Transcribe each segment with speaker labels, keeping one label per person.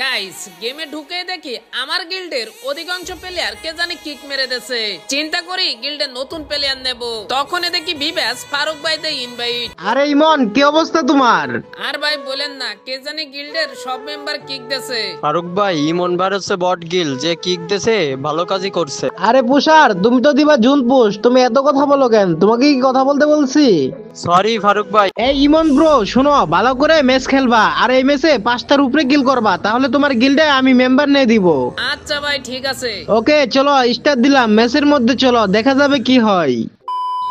Speaker 1: Guys গেমে ঢুকে দেখি আমার গিল্ডের অধিকাংশ প্লেয়ার কে জানি কিক মেরে দেছে। চিন্তা করি গিল্ডের নতুন প্লেয়ার নেব, তখনই দেখি বিবেস ফারুক ভাই দে ইনভাইট।
Speaker 2: আরে ইমন, কি অবস্থা তোমার?
Speaker 1: আর ভাই বলেন না, কে জানি গিল্ডের সব মেম্বার কিক দেছে।
Speaker 3: ফারুক ভাই, ইমন ভাই হচ্ছে বট গিল, যে কিক দেছে ভালো কাজই করছে।
Speaker 2: আরে পুষার, তুমি তো দিবা জুন পুষ, তুমি এত কথা বলো কেন? তোমাকে কি কথা বলতে বলছি?
Speaker 3: সরি ফারুক ভাই।
Speaker 2: এই ইমন ব্রো, শোনো, ভালো করে ম্যাচ খেলবা আর এই ম্যাচে 5টার উপরে কিল করবা, তাহলে তোমার গিল্ডে আমি মেম্বার নিয়ে দিব।
Speaker 1: আচ্ছা ভাই ঠিক আছে।
Speaker 2: ওকে চলো স্টার্ট দিলাম, ম্যাচের মধ্যে চলো, দেখা যাবে কি হয়।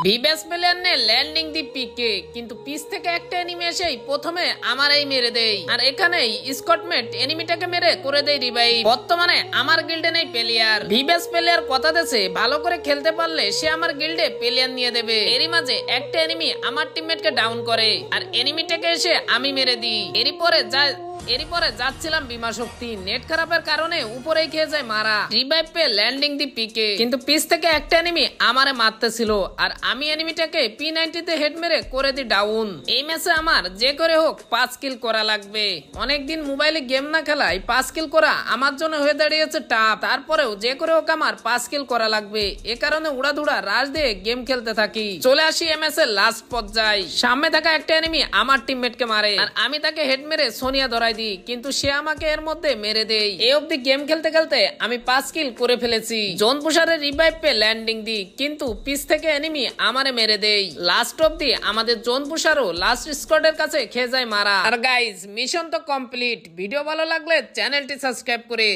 Speaker 1: বিবেস প্লেয়ার নে ল্যান্ডিং দি পিকে, কিন্তু পিস থেকে একটা এনিমি এসেই প্রথমে আমারই মেরে দেই, আর এখানেই স্কটমেট এনিমিটাকে মেরে করে দেই রিভাইভ। বর্তমানে আমার গিল্ডে নেই প্লেয়ার। বিবেস প্লেয়ার কথা দেছে ভালো করে খেলতে পারলে সে আমার গিল্ডে প্লেয়ার নিয়ে দেবে। এরই মাঝে একটা এনিমি আমার টিমমেটকে ডাউন করে, আর এনিমিটাকে এসে আমি মেরে দিই। এরই পরে যাচ্ছিলাম বিমা শক্তি, নেট খারাপের কারণে উপরেই খেয়ে যায় মারা। রিভাইভ পেয়ে ল্যান্ডিং দি পিকে, কিন্তু পিস থেকে একটা এনিমি আমারে মারতেছিল, আর আমি এনিমিটাকে P90 তে হেড মেরে করে দি ডাউন। এই ম্যাচে আমার যে করে হোক 5 কিল করা লাগবে। অনেকদিন মোবাইলে গেম না খেলায় 5 কিল করা আমার জন্য হয়ে দাঁড়িয়েছে টাফ। তারপরেও যে করে হোক আমার 5 কিল করা লাগবে। এ কারণে উড়াধুড়া রাশ দিয়ে গেম খেলতে থাকি। চলে আসি এমএস এর লাস্ট পর্যায়ে। সামনে থাকা একটা এনিমি আমার টিমমেটকে মারে, আর আমি তাকে হেড মেরে সোনিয়া ধরাই দিই, কিন্তু সে আমাকে এর মধ্যে মেরে দেয়। এই অবধি গেম খেলতে খেলতে আমি 5 কিল করে ফেলেছি। জোন পুশারের রিভাইভ পে ল্যান্ডিং দি, কিন্তু পিস থেকে এনিমি আমারে মেরে দেয়। লাস্ট অবধি আমাদের জোন পুশারও লাস্ট স্কোয়াডের কাছে খেয়ে যায় মারা। আর গাইজ মিশন তো কমপ্লিট। ভিডিও ভালো লাগলে চ্যানেলটি সাবস্ক্রাইব করে